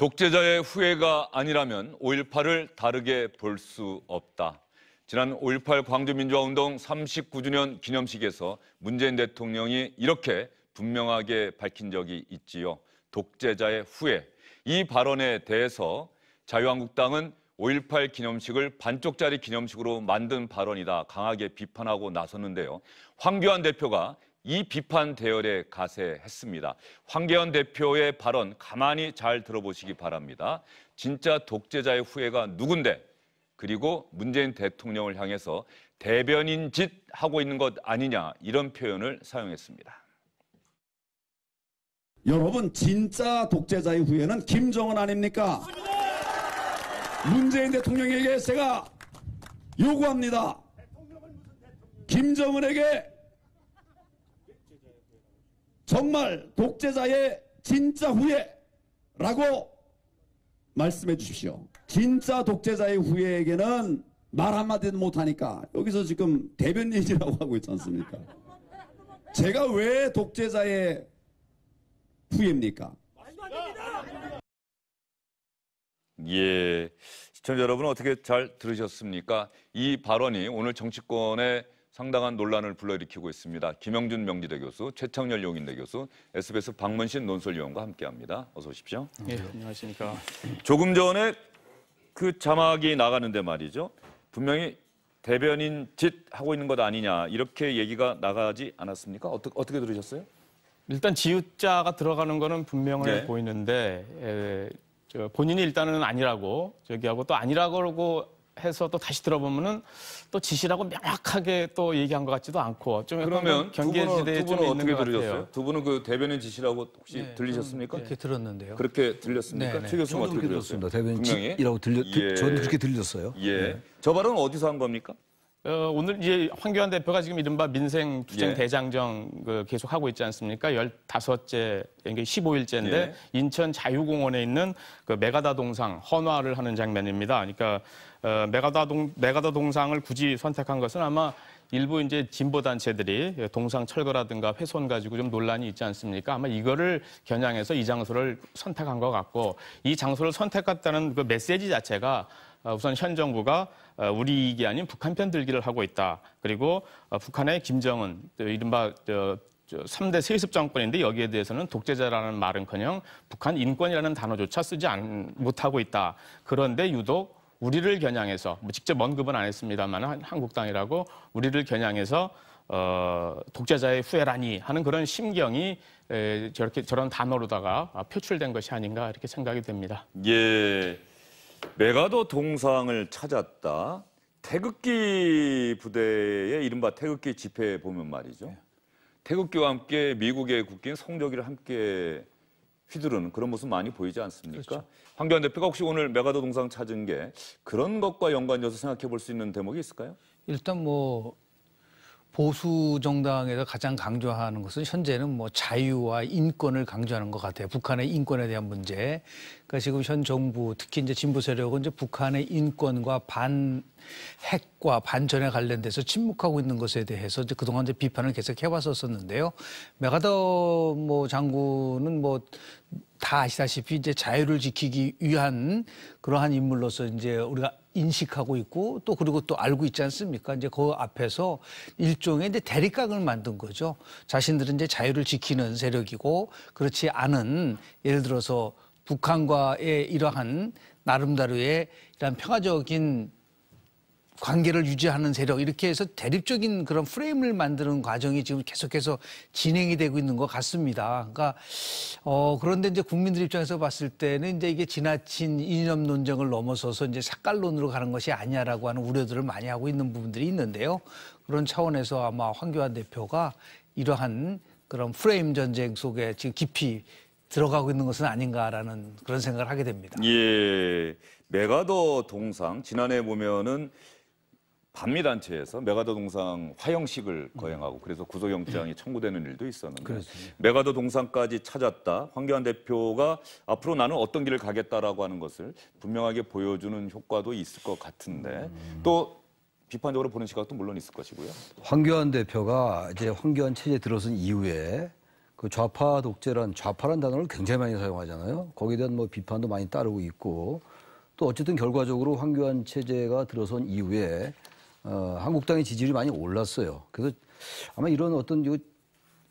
독재자의 후예가 아니라면 5.18을 다르게 볼 수 없다. 지난 5.18 광주민주화운동 39주년 기념식에서 문재인 대통령이 이렇게 분명하게 밝힌 적이 있지요. 독재자의 후예. 이 발언에 대해서 자유한국당은 5.18 기념식을 반쪽짜리 기념식으로 만든 발언이다 강하게 비판하고 나섰는데요. 황교안 대표가 이 비판 대열에 가세했습니다. 황교안 대표의 발언 가만히 잘 들어보시기 바랍니다. 진짜 독재자의 후예가 누군데? 그리고 문재인 대통령을 향해서 대변인 짓 하고 있는 것 아니냐 이런 표현을 사용했습니다. 여러분, 진짜 독재자의 후예는 김정은 아닙니까? 문재인 대통령에게 제가 요구합니다. 김정은에게 정말 독재자의 진짜 후예라고 말씀해 주십시오. 진짜 독재자의 후예에게는 말 한마디도 못하니까 여기서 지금 대변인이라고 하고 있지 않습니까? 제가 왜 독재자의 후예입니까? 예, 시청자 여러분 어떻게 잘 들으셨습니까? 이 발언이 오늘 정치권에 상당한 논란을 불러일으키고 있습니다. 김영준 명지대 교수, 최창렬 용인대 교수, SBS 박문신 논설위원과 함께합니다. 어서 오십시오. 예, 안녕하십니까. 조금 전에 그 자막이 나가는데 말이죠. 분명히 대변인 짓 하고 있는 것 아니냐 이렇게 얘기가 나가지 않았습니까? 어떻게 들으셨어요? 일단 지읒자가 들어가는 거는 분명해 네. 보이는데 본인이 일단은 아니라고 하고 또 아니라고 해서 또 다시 들어보면은 또 지시라고 명확하게 또 얘기한 것 같지도 않고 좀 그러면 두 분은 어떻게 들으셨어요? 두 분은 그 대변인 지시라고 혹시 네, 들리셨습니까? 그렇게 들었는데요. 그렇게 들렸습니까? 네, 최 교수님 어떻게 들었어요? 대변인 분명히? 짓이라고 예. 저는 그렇게 들렸어요. 예. 네. 저 발언은 어디서 한 겁니까? 오늘 이제 황교안 대표가 지금 이른바 민생 투쟁 예. 대장정 계속 하고 있지 않습니까? 15째, 이게 15일째인데 예. 인천 자유공원에 있는 그 메가다 동상 헌화를 하는 장면입니다. 그러니까 메가다 동상을 굳이 선택한 것은 아마 일부 이제 진보 단체들이 동상 철거라든가 훼손 가지고 좀 논란이 있지 않습니까? 아마 이거를 겨냥해서 이 장소를 선택한 것 같고 이 장소를 선택했다는 그 메시지 자체가 우선 현 정부가 우리 이익이 아닌 북한 편 들기를 하고 있다. 그리고 북한의 김정은, 이른바 3대 세습 정권인데 여기에 대해서는 독재자라는 말은커녕 북한 인권이라는 단어조차 쓰지 못하고 있다. 그런데 유독 우리를 겨냥해서, 직접 언급은 안 했습니다만 한국당이라고 우리를 겨냥해서 독재자의 후예라니 하는 그런 심경이 저런 단어로다가 표출된 것이 아닌가 이렇게 생각이 됩니다. 예. 메가더 동상을 찾았다. 태극기 부대의 이른바 태극기 집회에 보면 말이죠. 태극기와 함께 미국의 국기인 성조기를 함께 휘두르는 그런 모습 많이 보이지 않습니까? 그렇죠. 황교안 대표가 혹시 오늘 메가더 동상 찾은 게 그런 것과 연관져서 생각해 볼 수 있는 대목이 있을까요? 일단 뭐 보수 정당에서 가장 강조하는 것은 현재는 뭐 자유와 인권을 강조하는 것 같아요. 북한의 인권에 대한 문제. 그러니까 지금 현 정부, 특히 이제 진보 세력은 이제 북한의 인권과 반핵과 반전에 관련돼서 침묵하고 있는 것에 대해서 이제 그동안 이제 비판을 계속 해왔었는데요. 메가더 뭐 장군은 뭐 다 아시다시피 이제 자유를 지키기 위한 그러한 인물로서 이제 우리가 인식하고 있고 또 그리고 또 알고 있지 않습니까? 이제 그 앞에서 일종의 이제 대립각을 만든 거죠. 자신들은 이제 자유를 지키는 세력이고 그렇지 않은 예를 들어서 북한과의 이러한 나름대로의 이러한 평화적인 관계를 유지하는 세력 이렇게 해서 대립적인 그런 프레임을 만드는 과정이 지금 계속해서 진행이 되고 있는 것 같습니다. 그러니까 그런데 이제 국민들 입장에서 봤을 때는 이제 이게 지나친 이념 논쟁을 넘어서서 이제 색깔론으로 가는 것이 아니냐라고 하는 우려들을 많이 하고 있는 부분들이 있는데요. 그런 차원에서 아마 황교안 대표가 이러한 그런 프레임 전쟁 속에 지금 깊이 들어가고 있는 것은 아닌가라는 그런 생각을 하게 됩니다. 예. 메가더 동상 지난해 보면은 반미단체에서 메가더 동상 화형식을 거행하고 그래서 구속영장이 청구되는 일도 있었는데 그렇습니다. 메가더 동상까지 찾았다. 황교안 대표가 앞으로 나는 어떤 길을 가겠다라고 하는 것을 분명하게 보여주는 효과도 있을 것 같은데 또 비판적으로 보는 시각도 물론 있을 것이고요. 황교안 대표가 이제 황교안 체제에 들어선 이후에 그 좌파 독재란 좌파란 단어를 굉장히 많이 사용하잖아요. 거기에 대한 뭐 비판도 많이 따르고 있고 또 어쨌든 결과적으로 황교안 체제가 들어선 이후에 한국당의 지지율이 많이 올랐어요. 그래서 아마 이런 어떤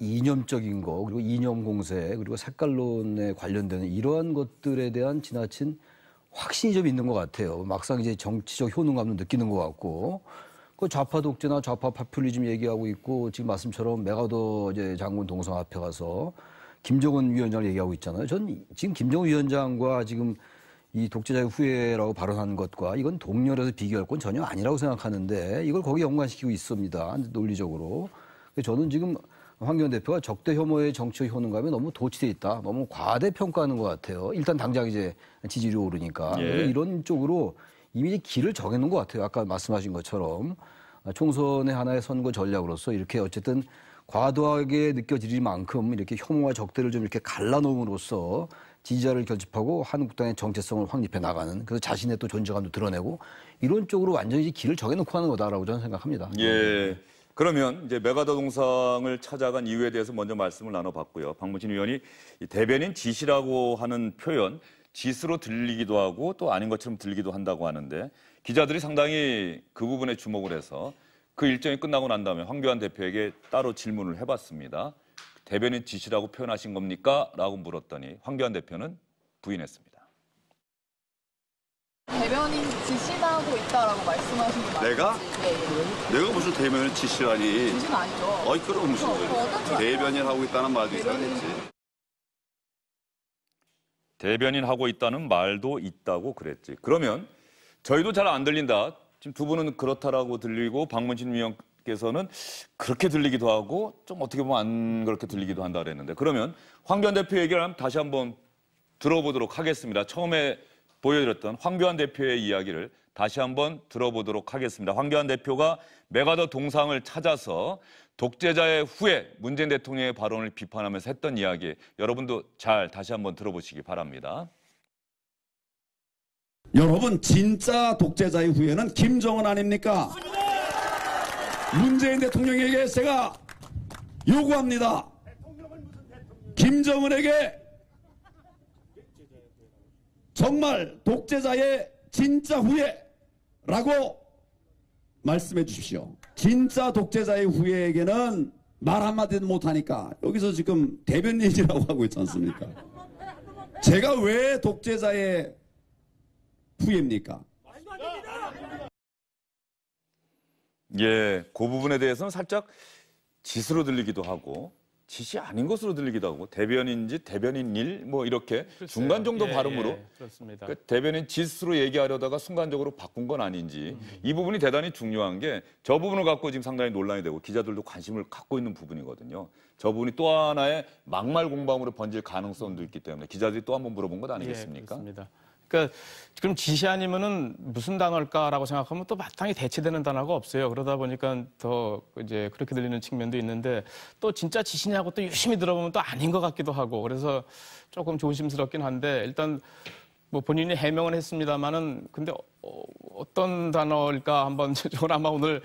이념적인 거 그리고 이념 공세 그리고 색깔론에 관련되는 이러한 것들에 대한 지나친 확신이 좀 있는 것 같아요. 막상 이제 정치적 효능감도 느끼는 것 같고 그 좌파 독재나 좌파 파퓰리즘 얘기하고 있고 지금 말씀처럼 메가더 이제 장군 동상 앞에 가서 김정은 위원장을 얘기하고 있잖아요. 전 지금 김정은 위원장과 지금 이 독재자의 후예라고 발언하는 것과 이건 동렬해서 비교할 건 전혀 아니라고 생각하는데 이걸 거기에 연관시키고 있습니다. 논리적으로. 저는 지금 황교안 대표가 적대 혐오의 정치적 효능감에 너무 도취돼 있다. 너무 과대평가하는 것 같아요. 일단 당장 이제 지지율이 오르니까. 예. 이런 쪽으로 이미 길을 정해놓은 것 같아요. 아까 말씀하신 것처럼 총선의 하나의 선거 전략으로서 이렇게 어쨌든 과도하게 느껴질 만큼 이렇게 혐오와 적대를 좀 이렇게 갈라놓음으로써 지지자를 결집하고 한국당의 정체성을 확립해 나가는 그래서 자신의 또 존재감도 드러내고 이런 쪽으로 완전히 길을 정해놓고 하는 거다라고 저는 생각합니다. 예. 그러면 이제 메가더 동상을 찾아간 이유에 대해서 먼저 말씀을 나눠봤고요. 박문진 의원이 이 대변인 지시라고 하는 표현, 짓으로 들리기도 하고 또 아닌 것처럼 들리기도 한다고 하는데 기자들이 상당히 그 부분에 주목을 해서 그 일정이 끝나고 난 다음에 황교안 대표에게 따로 질문을 해봤습니다. 대변인 지시라고 표현하신 겁니까? 라고 물었더니 황교안 대표는 부인했습니다. 대변인 지시하고 있다라고 말씀하신 게 맞는지. 내가? 예, 예. 내가 무슨 대변인 지시라니. 지시는 아니죠. 어이 그럼 무슨 소리야. 대변인 하고 있다는 말도 이상했지. 대변인 하고 있다는 말도 있다고 그랬지. 그러면 저희도 잘 안 들린다. 지금 두 분은 그렇다라고 들리고 박문진 위원께서는 그렇게 들리기도 하고 좀 어떻게 보면 안 그렇게 들리기도 한다 그랬는데 그러면 황교안 대표 얘기를 다시 한번 들어보도록 하겠습니다. 처음에 보여드렸던 황교안 대표의 이야기를 다시 한번 들어보도록 하겠습니다. 황교안 대표가 메가더 동상을 찾아서 독재자의 후예 문재인 대통령의 발언을 비판하면서 했던 이야기 여러분도 잘 다시 한번 들어보시기 바랍니다. 여러분 진짜 독재자의 후예는 김정은 아닙니까? 문재인 대통령에게 제가 요구합니다. 김정은에게 정말 독재자의 진짜 후예라고 말씀해 주십시오. 진짜 독재자의 후예에게는 말 한마디도 못하니까 여기서 지금 대변인이라고 하고 있지 않습니까? 제가 왜 독재자의 후예입니까? 예, 그 부분에 대해서는 살짝 짓으로 들리기도 하고 짓이 아닌 것으로 들리기도 하고 대변인지 대변인일 뭐 이렇게 글쎄요. 중간 정도 예, 발음으로 예, 그렇습니다. 그 대변인 짓으로 얘기하려다가 순간적으로 바꾼 건 아닌지 이 부분이 대단히 중요한 게 저 부분을 갖고 지금 상당히 논란이 되고 기자들도 관심을 갖고 있는 부분이거든요. 저 부분이 또 하나의 막말 공방으로 번질 가능성도 있기 때문에 기자들이 또 한번 물어본 것 아니겠습니까? 예, 그렇습니다. 그러니까 지금 지시 아니면은 무슨 단어일까라고 생각하면 또 마땅히 대체되는 단어가 없어요. 그러다 보니까 더 이제 그렇게 들리는 측면도 있는데 또 진짜 지시냐고 또 유심히 들어보면 또 아닌 것 같기도 하고 그래서 조금 조심스럽긴 한데 일단 뭐 본인이 해명은 했습니다만은 근데 어떤 단어일까 한번 저는 아마 오늘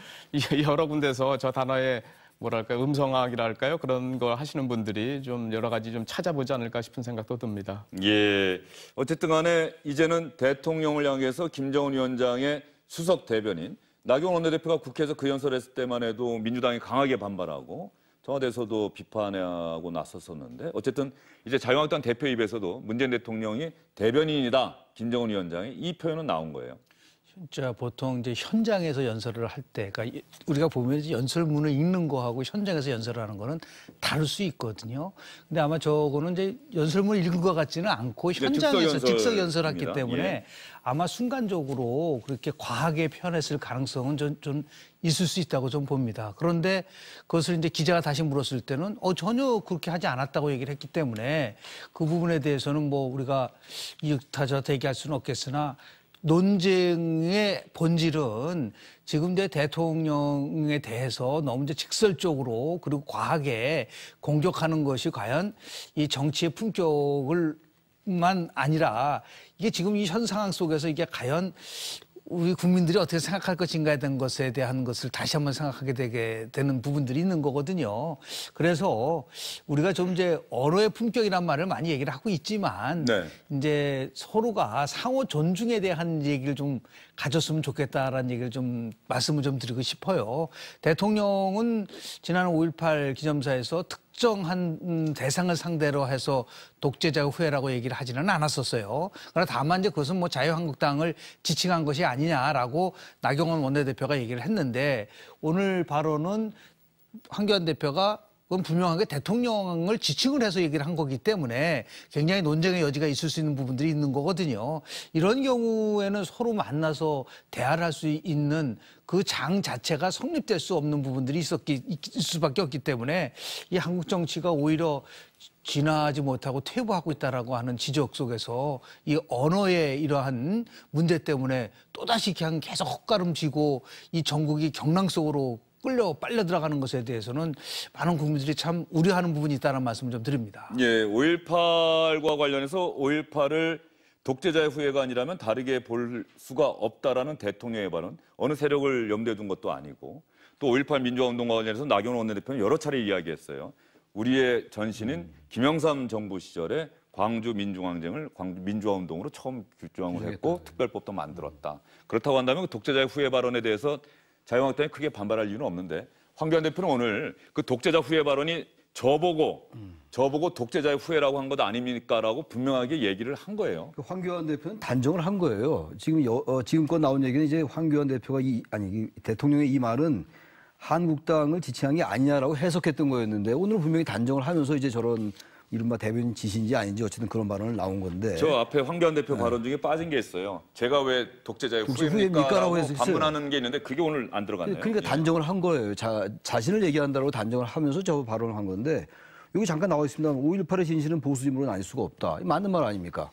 여러 군데서 저 단어의 뭐랄까 음성학이랄까요 그런 거 하시는 분들이 좀 여러 가지 좀 찾아보지 않을까 싶은 생각도 듭니다. 예, 어쨌든 간에 이제는 대통령을 향해서 김정은 위원장의 수석 대변인 나경원 원내대표가 국회에서 그 연설했을 때만 해도 민주당이 강하게 반발하고 청와대에서도 비판하고 나섰었는데 어쨌든 이제 자유한국당 대표 입에서도 문재인 대통령이 대변인이다 김정은 위원장이 이 표현은 나온 거예요. 진짜 보통 이제 현장에서 연설을 할 때, 그러니까 우리가 보면 연설문을 읽는 거하고 현장에서 연설을 하는 거는 다를 수 있거든요. 근데 아마 저거는 이제 연설문을 읽은 것 같지는 않고 현장에서 즉석 연설했기 때문에 예. 아마 순간적으로 그렇게 과하게 표현했을 가능성은 좀 있을 수 있다고 좀 봅니다. 그런데 그것을 이제 기자가 다시 물었을 때는 전혀 그렇게 하지 않았다고 얘기를 했기 때문에 그 부분에 대해서는 뭐 우리가 이익타저 얘기할 수는 없겠으나 논쟁의 본질은 지금 이제 대통령에 대해서 너무 이제 직설적으로 그리고 과하게 공격하는 것이 과연 이 정치의 품격을만 아니라 이게 지금 이 현 상황 속에서 이게 과연 우리 국민들이 어떻게 생각할 것인가에 대한 것에 대한 것을 다시 한번 생각하게 되게 되는 부분들이 있는 거거든요. 그래서 우리가 좀 이제 언어의 품격이란 말을 많이 얘기를 하고 있지만 네. 이제 서로가 상호 존중에 대한 얘기를 좀 가졌으면 좋겠다라는 얘기를 좀 말씀을 좀 드리고 싶어요. 대통령은 지난 5.18 기념사에서 특정한 대상을 상대로 해서 독재자 후예라고 얘기를 하지는 않았었어요. 그러나 다만 이제 그것은 뭐 자유한국당을 지칭한 것이 아니냐라고 나경원 원내대표가 얘기를 했는데 오늘 발언은 황교안 대표가 그건 분명하게 대통령을 지칭을 해서 얘기를 한 거기 때문에 굉장히 논쟁의 여지가 있을 수 있는 부분들이 있는 거거든요. 이런 경우에는 서로 만나서 대화를 할 수 있는 그 장 자체가 성립될 수 없는 부분들이 있을 수밖에 없기 때문에 이 한국 정치가 오히려 진화하지 못하고 퇴보하고 있다라고 하는 지적 속에서 이 언어의 이러한 문제 때문에 또다시 그냥 계속 헛걸음지고 이 전국이 경랑 속으로 빨려 들어가는 것에 대해서는 많은 국민들이 참 우려하는 부분이 있다는 말씀을 좀 드립니다. 예, 5.18과 관련해서 5.18을 독재자의 후예가 아니라면 다르게 볼 수가 없다라는 대통령의 발언, 어느 세력을 염두에 둔 것도 아니고 또 5.18 민주화운동과 관련해서 나경원 원내대표는 여러 차례 이야기했어요. 우리의 전신인 김영삼 정부 시절에 광주 민중항쟁을 광주 민주화운동으로 처음 규정을 했고 특별법도 만들었다. 그렇다고 한다면 그 독재자의 후예 발언에 대해서 자유한국당이 크게 반발할 이유는 없는데 황교안 대표는 오늘 그 독재자 후예 발언이 저보고 독재자의 후예라고 한 것 아닙니까라고 분명하게 얘기를 한 거예요. 황교안 대표는 단정을 한 거예요. 지금껏 나온 얘기는 이제 황교안 대표가 대통령의 이 말은 한국당을 지칭한 게 아니냐라고 해석했던 거였는데 오늘 분명히 단정을 하면서 이제 저런 이른바 대변인 지시인지 아닌지 어쨌든 그런 발언을 나온 건데. 저 앞에 황교안 대표 발언 중에 빠진 게 있어요. 제가 왜 독재자의 후예입니까라고 반문하는 게 있는데 그게 오늘 안 들어갔네요. 그러니까 단정을 한 거예요. 자신을 얘기한다고 단정을 하면서 저 발언을 한 건데 여기 잠깐 나와 있습니다. 5.18의 진실은 보수 인물은 아닐 수가 없다. 맞는 말 아닙니까?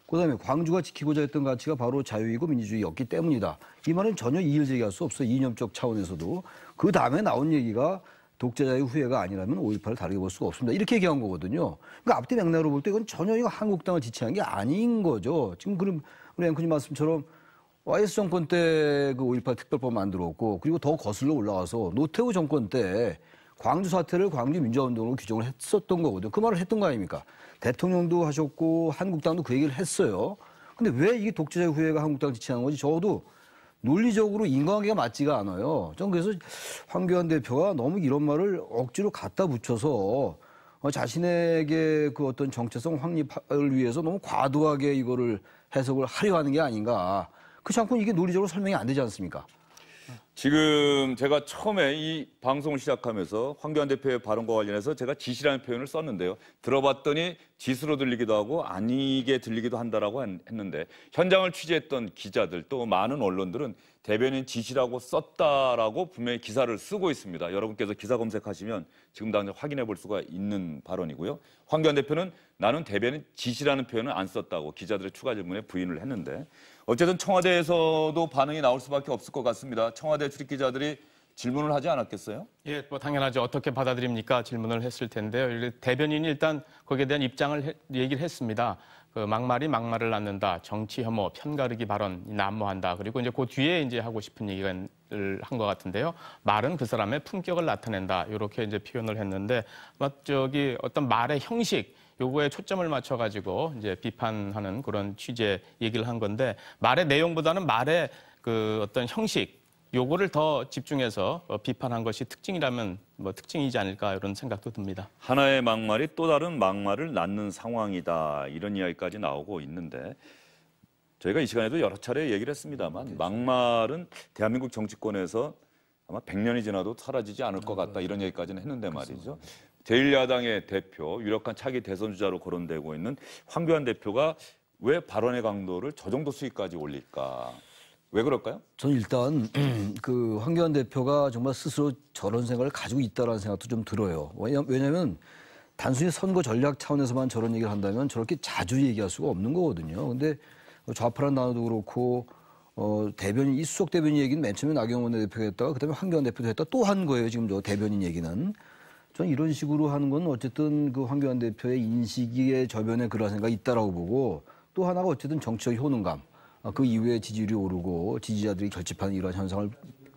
그다음에 광주가 지키고자 했던 가치가 바로 자유이고 민주주의였기 때문이다. 이 말은 전혀 이의를 제기할 수 없어요. 이념적 차원에서도. 그 다음에 나온 얘기가 독재자의 후예가 아니라면 5.18을 다르게 볼 수가 없습니다. 이렇게 얘기한 거거든요. 그러니까 앞뒤 맥락으로 볼 때 이건 전혀 이거 한국당을 지칭한 게 아닌 거죠. 지금 그럼 우리 앵커님 말씀처럼 YS 정권 때 그 5.18 특별법 만들었고 그리고 더 거슬러 올라가서 노태우 정권 때 광주 사태를 광주 민주화운동으로 규정을 했었던 거거든요. 그 말을 했던 거 아닙니까? 대통령도 하셨고 한국당도 그 얘기를 했어요. 근데 왜 이게 독재자의 후예가 한국당을 지칭하는 건지 저도 논리적으로 인과관계가 맞지가 않아요. 전 그래서 황교안 대표가 너무 이런 말을 억지로 갖다 붙여서 자신에게 그 어떤 정체성 확립을 위해서 너무 과도하게 이거를 해석을 하려 하는 게 아닌가. 그렇지 않고 이게 논리적으로 설명이 안 되지 않습니까? 지금 제가 처음에 이 방송을 시작하면서 황교안 대표의 발언과 관련해서 제가 지시라는 표현을 썼는데요. 들어봤더니 지수로 들리기도 하고 아니게 들리기도 한다라고 했는데 현장을 취재했던 기자들 또 많은 언론들은 대변인 지시라고 썼다라고 분명히 기사를 쓰고 있습니다. 여러분께서 기사 검색하시면 지금 당장 확인해 볼 수가 있는 발언이고요. 황교안 대표는 나는 대변인 지시라는 표현을 안 썼다고 기자들의 추가 질문에 부인을 했는데 어쨌든 청와대에서도 반응이 나올 수밖에 없을 것 같습니다. 청와대 출입기자들이 질문을 하지 않았겠어요? 예, 뭐 당연하죠. 어떻게 받아들입니까? 질문을 했을 텐데요. 대변인이 일단 거기에 대한 입장을 얘기를 했습니다. 그 막말이 막말을 낳는다. 정치 혐오, 편가르기 발언 난무한다. 그리고 이제 그 뒤에 이제 하고 싶은 얘기를 한 것 같은데요. 말은 그 사람의 품격을 나타낸다. 이렇게 이제 표현을 했는데, 어떤 말의 형식, 요거에 초점을 맞춰가지고 이제 비판하는 그런 취재 얘기를 한 건데, 말의 내용보다는 말의 그 어떤 형식, 요거를 더 집중해서 비판한 것이 특징이라면 뭐 특징이지 않을까 이런 생각도 듭니다. 하나의 막말이 또 다른 막말을 낳는 상황이다. 이런 이야기까지 나오고 있는데 저희가 이 시간에도 여러 차례 얘기를 했습니다만 막말은 대한민국 정치권에서 아마 100년이 지나도 사라지지 않을 것 같다. 이런 얘기까지는 했는데 말이죠. 제1야당의 대표, 유력한 차기 대선 주자로 거론되고 있는 황교안 대표가 왜 발언의 강도를 저 정도 수위까지 올릴까? 왜 그럴까요? 저는 일단 그 황교안 대표가 정말 스스로 저런 생각을 가지고 있다는 생각도 좀 들어요. 왜냐하면 단순히 선거 전략 차원에서만 저런 얘기를 한다면 저렇게 자주 얘기할 수가 없는 거거든요. 근데 좌파란 단어도 그렇고 대변인, 이수석 대변인 얘기는 맨 처음에 나경원 대표가 했다가 그다음에 황교안 대표도 했다 또 한 거예요. 지금 저 대변인 얘기는. 저는 이런 식으로 하는 건 어쨌든 그 황교안 대표의 인식의 저변에 그런 생각이 있다라고 보고 또 하나가 어쨌든 정치적 효능감. 그 이후에 지지율이 오르고 지지자들이 결집하는 이러한 현상을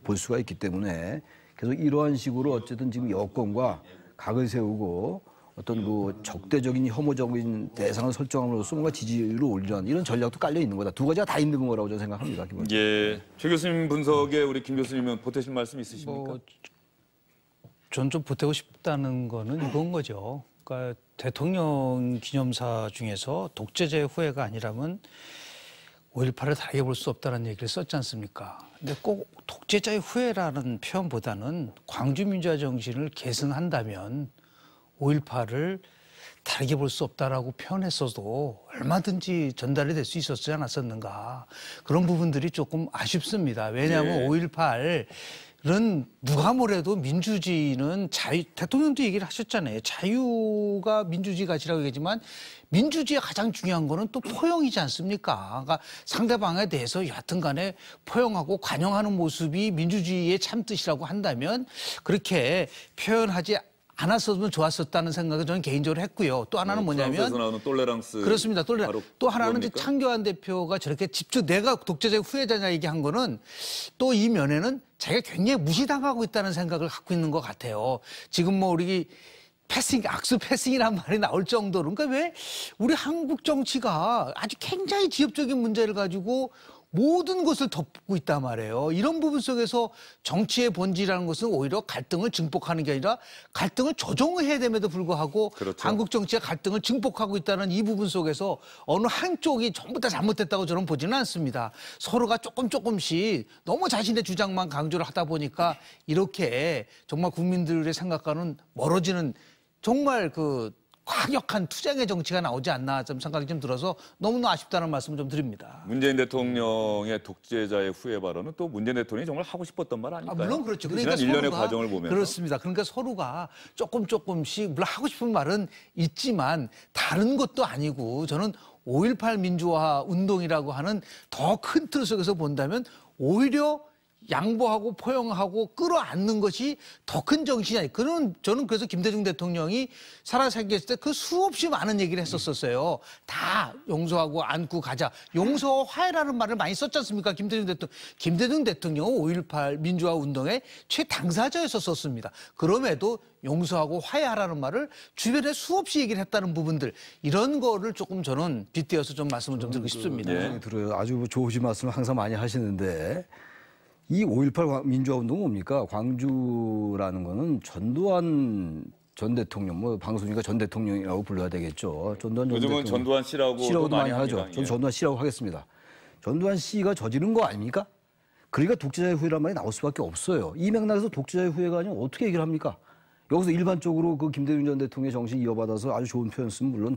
볼 수가 있기 때문에 계속 이러한 식으로 어쨌든 지금 여권과 각을 세우고 어떤 그 적대적인 혐오적인 대상을 설정함으로써 뭔가 지지율을 올리려는 이런 전략도 깔려 있는 거다. 두 가지가 다 있는 거라고 저는 생각합니다. 기본적으로. 예, 최 교수님 분석에 우리 김 교수님은 보태실 말씀 있으십니까? 전 좀 보태고 싶다는 거는 이건 거죠. 그러니까 대통령 기념사 중에서 독재자의 후예가 아니라면 5.18을 다르게 볼 수 없다는 얘기를 썼지 않습니까? 근데 꼭 독재자의 후예라는 표현보다는 광주민주화 정신을 계승한다면 5.18을 다르게 볼 수 없다라고 표현했어도 얼마든지 전달이 될 수 있었지 않았었는가. 그런 부분들이 조금 아쉽습니다. 왜냐하면 5.18은 누가 뭐래도 민주주의는 대통령도 얘기를 하셨잖아요. 자유가 민주주의 가치라고 얘기하지만 민주주의의 가장 중요한 거는 또 포용이지 않습니까? 그러니까 상대방에 대해서 여하튼 간에 포용하고 관용하는 모습이 민주주의의 참뜻이라고 한다면 그렇게 표현하지 않았었으면 좋았었다는 생각을 저는 개인적으로 했고요. 또 하나는 뭐냐면 프랑스에서 나오는 똘레랑스. 그렇습니다. 또 하나는 이제 그겁니까? 창교안 대표가 저렇게 집중 내가 독재자의 후예자냐 얘기한 거는 또 이 면에는 자기가 굉장히 무시당하고 있다는 생각을 갖고 있는 것 같아요. 지금 뭐 우리 악수 패싱이란 말이 나올 정도로 그러니까 왜 우리 한국 정치가 아주 굉장히 지엽적인 문제를 가지고 모든 것을 덮고 있단 말이에요. 이런 부분 속에서 정치의 본질이라는 것은 오히려 갈등을 증폭하는 게 아니라 갈등을 조정해야 됨에도 불구하고 그렇죠. 한국 정치의 갈등을 증폭하고 있다는 이 부분 속에서 어느 한쪽이 전부 다 잘못됐다고 저는 보지는 않습니다. 서로가 조금씩 너무 자신의 주장만 강조를 하다 보니까 이렇게 정말 국민들의 생각과는 멀어지는 정말 그 과격한 투쟁의 정치가 나오지 않나 좀 생각이 좀 들어서 너무나 아쉽다는 말씀을 좀 드립니다. 문재인 대통령의 독재자의 후예 발언은 또 문재인 대통령이 정말 하고 싶었던 말 아닐까요? 물론 그렇죠. 지난 1년의 과정을 보면서. 그렇습니다. 그러니까 서로가 조금씩 물론 하고 싶은 말은 있지만 다른 것도 아니고 저는 5.18 민주화 운동이라고 하는 더 큰 틀 속에서 본다면 오히려 양보하고 포용하고 끌어안는 것이 더 큰 정신이 아니에요. 저는 그래서 김대중 대통령이 살아생겼을 때 그 수없이 많은 얘기를 했었어요. 다 용서하고 안고 가자. 용서와 화해라는 말을 많이 썼지 않습니까? 김대중 대통령은 5.18 민주화 운동의 최당사자였었습니다. 그럼에도 용서하고 화해하라는 말을 주변에 수없이 얘기를 했다는 부분들 이런 거를 조금 저는 빗대어서 좀 말씀을 좀 드리고 싶습니다. 예. 들어요. 아주 좋으신 말씀을 항상 많이 하시는데 이 5.18 민주화 운동은 뭡니까? 광주라는 거는 전두환 전 대통령, 뭐 방송이니까 전 대통령이라고 불러야 되겠죠. 전두환 전 요즘은 대통령. 전두환 씨라고도 많이 하죠. 합니다. 저는 예. 전두환 씨라고 하겠습니다. 전두환 씨가 저지른 거 아닙니까? 그러니까 독재자의 후예란 말이 나올 수밖에 없어요. 이 맥락에서 독재자의 후예가 아니면 어떻게 얘기를 합니까? 여기서 일반적으로 그 김대중 전 대통령의 정신 이어받아서 아주 좋은 표현 쓰면 물론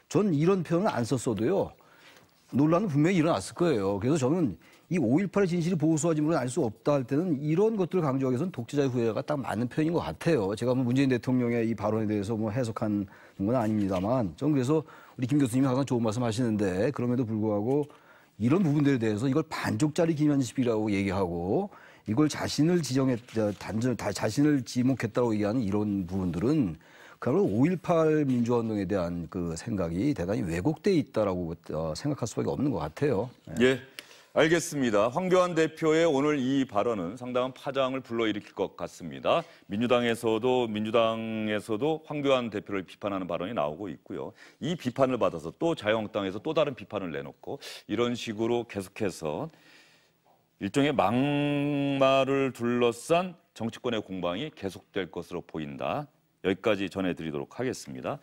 전 이런 표현을 안 썼어도요. 논란은 분명히 일어났을 거예요. 그래서 저는 이 5.18의 진실이 보수화짐으로 알 수 없다 할 때는 이런 것들을 강조하기 위해서는 독재자의 후예가 딱 맞는 표현인 것 같아요. 제가 뭐 문재인 대통령의 이 발언에 대해서 뭐 해석한 건 아닙니다만 저는 그래서 우리 김 교수님이 항상 좋은 말씀 하시는데 그럼에도 불구하고 이런 부분들에 대해서 이걸 반쪽짜리 기념식이라고 얘기하고 이걸 자신을 자신을 지목했다고 얘기하는 이런 부분들은 그야말로 5.18 민주화운동에 대한 그 생각이 대단히 왜곡돼 있다라고 생각할 수밖에 없는 것 같아요. 예, 알겠습니다. 황교안 대표의 오늘 이 발언은 상당한 파장을 불러일으킬 것 같습니다. 민주당에서도 황교안 대표를 비판하는 발언이 나오고 있고요. 이 비판을 받아서 또 자유한국당에서 또 다른 비판을 내놓고 이런 식으로 계속해서 일종의 막말을 둘러싼 정치권의 공방이 계속될 것으로 보인다. 여기까지 전해드리도록 하겠습니다.